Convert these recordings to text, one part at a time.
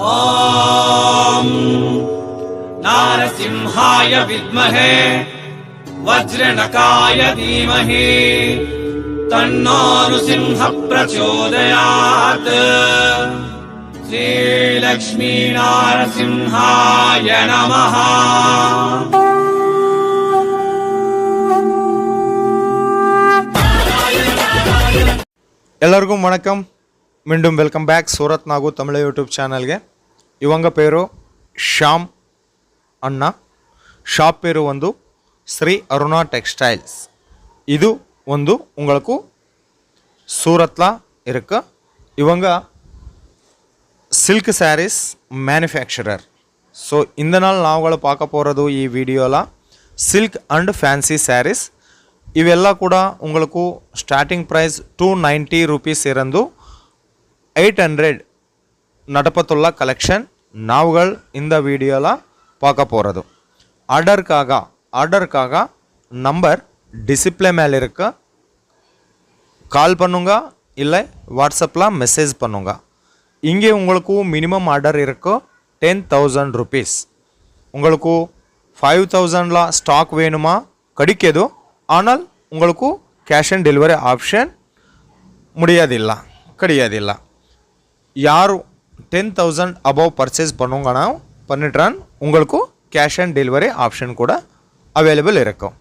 ॐ नारसिंहाय विद्महे वज्रनकाय धीमहि तन्नो नृसिंह प्रचोदयात्। श्रीलक्ष्मी नारसिंहाय नमः। ಎಲ್ಲರಿಗೂ ವಣಕಂ. மீண்டும் welcome back Surat Nagu Tamil YouTube ಚಾನಲ್ಗೆ. ಇವಂಗ ಪೇರು ಶ್ಯಾಮ್ ಅಣ್ಣ. ಶಾಪ್ ಪೇರು ಒಂದು ಶ್ರೀ ಅರುಣಾ ಟೆಕ್ಸ್டைல்ஸ். இது ಒಂದು உங்களுக்கு சூரத்ல இருக்கு. இவங்க சில்க் சாரீஸ் மேனுஃபேக்சரர். ஸோ இந்த நாள் நாವುಗಳು பார்க்க போகிறது ಈ ವಿಡಿಯೋல ಸಿಲ್ಕ್ ಅಂಡ್ ಫ್ಯಾನ್ಸಿ ಸ್ಯಾರೀಸ್. ಇವೆಲ್ಲ ಕೂಡ உங்களுக்கு ಸ್ಟಾರ್ಟಿಂಗ್ ಪ್ರೈಸ್ 290 ருபீஸ் இருந்து 800 நடப்பத்துள்ள கலெக்ஷன் நாவுகள் இந்த வீடியோவில் பார்க்க போகிறது. ஆர்டருக்காக நம்பர் டிஸ்பிளே மேலே இருக்க கால் பண்ணுங்க, இல்லை வாட்ஸ்அப்பில் மெசேஜ் பண்ணுங்க. இங்கே உங்களுக்கு மினிமம் ஆர்டர் இருக்கு 10,000 ருபீஸ். உங்களுக்கு 5,000ல ஸ்டாக் வேணுமா கிடைக்குது. ஆனால் உங்களுக்கு கேஷ் ஆன் டெலிவரி ஆப்ஷன் கிடையாதில்ல. யார் 10,000 அபவ் பர்ச்சேஸ் பண்ணுங்கன்னா பண்ணிட்டான் உங்களுக்கு கேஷ் ஆன் டெலிவரி ஆப்ஷன் கூட அவைலபிள் இருக்கும்.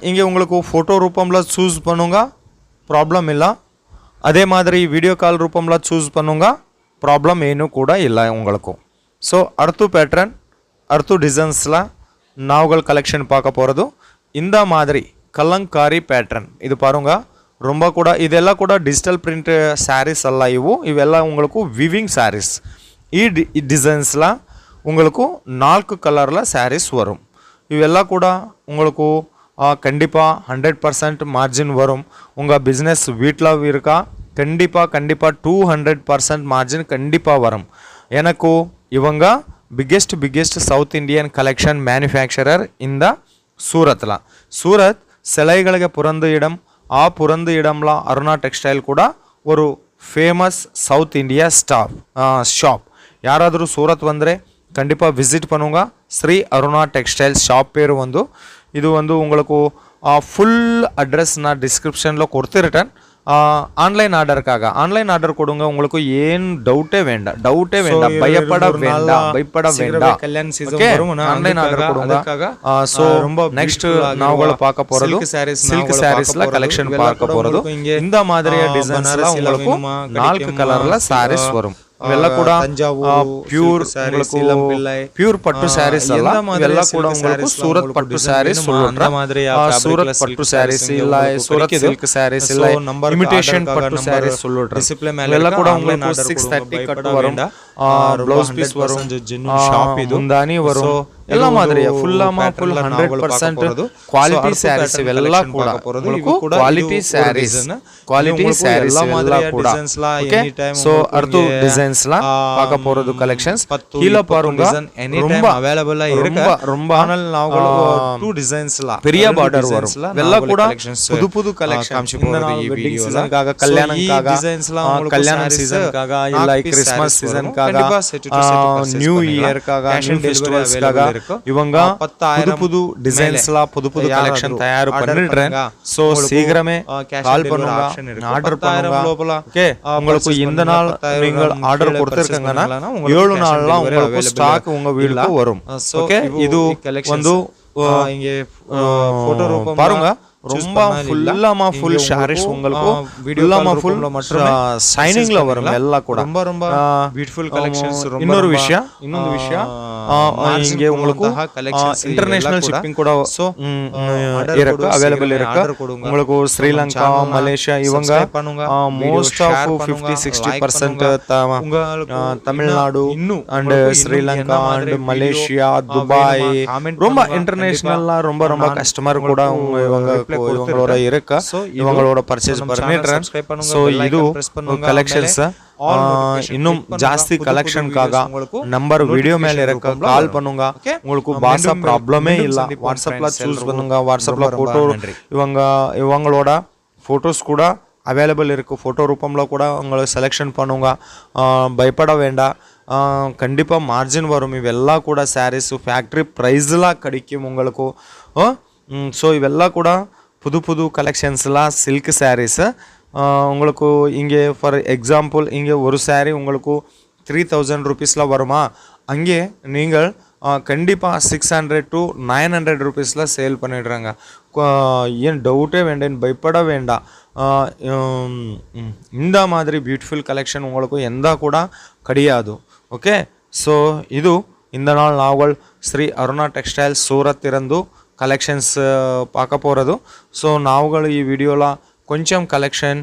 இங்கே உங்களுக்கு ஃபோட்டோ ரூபமில் சூஸ் பண்ணுங்க, ப்ராப்ளம் இல்லை. அதே மாதிரி வீடியோ கால் ரூபமில் சூஸ் பண்ணுங்க, ப்ராப்ளம் ಏನು ಕೂಡ ಇಲ್ಲ உங்களுக்கு. ஸோ அடுத்து பேட்டர்ன் அடுத்து டிசைன்ஸில் நாவுகள் கலெக்ஷன் பார்க்க போகிறது. இந்த மாதிரி கலங்காரி பேட்டர்ன் இது பாருங்க. ரொம்ப கூட இதெல்லாம் ಕೂಡ ಡಿಜಿಟಲ್ ಪ್ರಿಂಟ್ ಸ್ಯಾರೀಸ್ ಅಲ್ಲ ಇವೆಲ್ಲ உங்களுக்கு ವಿವಿಂಗ್ ಸ್ಯಾರೀಸ್. ಈ டிசைன்ஸ்ல உங்களுக்கு 4 கலர்ல ಸ್ಯಾರೀಸ್ வரும். ಇವೆಲ್ಲ ಕೂಡ உங்களுக்கு கண்டிப்பா 100% மார்ஜின் வரும். உங்க பிசினஸ் வீட்டில் இருக்கா கண்டிப்பா 200% மார்ஜின் கண்டிப்பா வரும். எனக்கு இவங்க biggest south Indian collection manufacturer இந்த ಸೂರತ್ ಸೆಲೈಗಳಿಗೆ ಪುರಂದು ಇಡಂ. ಆ ಪುರಂದು ಇಡಂಲ ಅರುಣಾ ಟೆಕ್ಸ್ಟೈಲ್ ಕೂಡ ಒಂದು ಫೇಮಸ್ ಸೌತ್ ಇಂಡಿಯಾ ಶಾಪ್. ಯಾರಾದರೂ ಸೂರತ್ ಬಂದರೆ கண்டிப்பாக விசிட் பண்ணுங்க. ஸ்ரீ அருணா டெக்ஸ்டைல்ஸ் ஷாப் பேர் வந்து இது வந்து உங்களுக்கு ஃபுல் அட்ரஸ் நான் டிஸ்கிரிப்ஷனில் கொடுத்துருட்டேன். ஆன்லைன் ஆர்டர் கொடுங்க. உங்களுக்கு ಏನು ಡೌಟೇ ಬೇಡ ಭಯಪಡ வேண்டாம். கல்யாண சீசன் வரும், ஆன்லைன் ஆர்டர் கொடுங்க. சோ நெக்ஸ்ட் நாவுಗಳು பார்க்க போறது சில்க் சாரீஸ்ல கலெக்ஷன் பார்க்க போறது. இந்த மாதிரிಯ டிசைன்ஸ்ல உங்களுக்கு 4 கலர்ல சாரீஸ் வரும். ಇವೆಲ್ಲ ಕೂಡ ಪ್ಯೂರ್ ಪಟ್ಟು ಸ್ಯಾರೀಸ್ ಅಲ್ಲ. ಇವೆಲ್ಲ ಕೂಡ உங்களுக்கு ಸೂರತ್ ಪಟ್ಟು ಸ್ಯಾರೀಸ್ ಸೂರತ್ ಪಟ್ಟು ಸ್ಯಾರೀಸ್ ಇಲ್ಲ, ಸೂರತ್ ಸಿಲ್ಕ್ ಸ್ಯಾರೀಸ್ ಇಲ್ಲ, ಇಮಿಟೇಷನ್ ಪಟ್ಟು ಸ್ಯಾರೀಸ್ ಇವೆಲ್ಲ ಕೂಡ உங்களுக்கு 630 ಕಟ್ಟು வரும். ಬ್ಲೌಸ್ ಪೀಸ್ வரும், ಶಾಪ್ ಇದು ಮುಂದಾನಿ வரும். ಎಲ್ಲ ಮಾದರಿಯ ಫುಲ್ 100% ಕ್ವಾಲಿಟಿ ಸ್ಯಾರೀಸ್ ಇವೆಲ್ಲ ಕೂಡ ಕ್ವಾಲಿಟಿ ಸ್ಯಾರೀಸ್ ಎಲ್ಲ ಕೂಡ. ಸೊ அடுத்து டிசைன்ஸ்ல பார்க்க போறது கலெக்ஷன்ஸ் கீழ பாருங்க. ரொம்ப அவேலபிள் இருக்கு. ரொம்ப ஆனால் நாவுಗಳು 2 டிசைன்ஸ்ல பெரிய பார்டர் வரும். ಎಲ್ಲ ಕೂಡ புது கலெக்ஷன். வெட்டிங் சீசன்காக கல்யாணம்காக கல்யாண சீசன்காக இல்ல கிறிஸ்மஸ் சீசன்காக நியூ இயர்காக நியூ ஃபெஸ்டிவல்ஸ்காக இவங்க புது டிசைன்ஸ்ல புது கலெக்ஷன் தயார் பண்ணிடுறேன். சோ சீக்கிரமே கால் பண்ணுங்க, ஆர்டர் பண்ணுங்க. ஓகே, உங்களுக்கு இந்த நாள் நீங்கள் ஆர்டர் கொடுத்திருக்கீங்கன்னா 7 நாள்ல உங்களுக்கு ஸ்டாக் உங்க வீட்டுக்கு வரும். ஓகே, இது வந்து இங்க போட்டோ ரூபம் பாருங்க. ரொம்ப ஃபுல் ஷாரிஷ் உங்களுக்கு வீடியோல ஃபுல் மற்றும் ஷைனிங்ல வரும். ಎಲ್ಲ ಕೂಡ ரொம்ப பியூட்டிஃபுல் கலெக்ஷன்ஸ். இன்னொரு விஷயம் இங்கே உங்களுக்கு இன்டர்நேஷனல் ஷிப்பிங் கூட இருக்கு, அவைலபிள் இருக்கு. உங்களுக்கு ஸ்ரீலங்கா, மலேசியா இவங்க most of 50-60% Tamil Nadu and Sri Lanka and Malaysia, Dubai ரொம்ப இன்டர்நேஷனலா ரொம்ப கஸ்டமர் கூட இவங்களோட இருக்கா. இவங்களோட பர்ச்சேஸ் பண்ணிடுறேன். ஸோ இது கலெக்ஷன்ஸ் இன்னும் ಜಾಸ್ತಿ ಕಲೆಕ್ಷನ್ಕಾಗ ನಂಬರ್ ವಿಡಿಯೋ ಮೇಲೆ ಇರಕ ಕಾಲ್ பண்ணுங்க. உங்களுக்கு பாஷா ப்ராப்ளமே இல்ல. வாட்ஸ்அப்ல சூஸ் பண்ணுங்க. வாட்ஸ்அப்ல போட்டோ இவங்களோட ஃபோட்டோஸ் கூட அவைலபிள் இருக்கு. ஃபோட்டோ ரூபம்ல கூட உங்களுக்கு செலெக்ஷன் பண்ணுங்க. பயப்பட வேண்டாம். கண்டிப்பாக மார்ஜின் வரும். இவெல்லாம் கூட சாரீஸு ஃபேக்ட்ரி ப்ரைஸ்லாம் கிடைக்கும் உங்களுக்கு. ஸோ இவெல்லாம் கூட புது புது கலெக்ஷன்ஸ்லாம் சில்க் சாரீஸு உங்களுக்கு இங்கே ஃபார் எக்ஸாம்பிள் இங்கே ஒரு சாரீ உங்களுக்கு 3000 ருபீஸில் வருமா, அங்கே நீங்கள் கண்டிப்பாக 600 to 900 ருபீஸில் சேல் பண்ணிடுறாங்க. ஏன் டவுட்டே வேண்டாம், பயப்பட வேண்டாம். இந்த மாதிரி பியூட்டிஃபுல் கலெக்ஷன் உங்களுக்கு எந்த ಕೂಡ கிடையாது. ಓಕೆ, ಸೊ ಇದು இந்த நாள் நாவல் ஸ்ரீ அருணா டெக்ஸ்டைல் சூரத் இருந்து கலெக்ஷன்ஸ் பார்க்க போகிறது. ஸோ நாವುಗಳು ಈ ವಿಡಿಯೋல கொஞ்சம் கலெக்ஷன்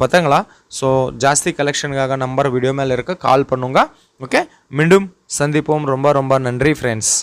பார்த்தங்களா. ஸோ ஜாஸ்தி கலெக்ஷனுக்காக நம்பர் வீடியோ மேலே இருக்க கால் பண்ணுங்க. ஓகே, மீண்டும் சந்திப்போம். ரொம்ப ரொம்ப நன்றி ஃப்ரெண்ட்ஸ்.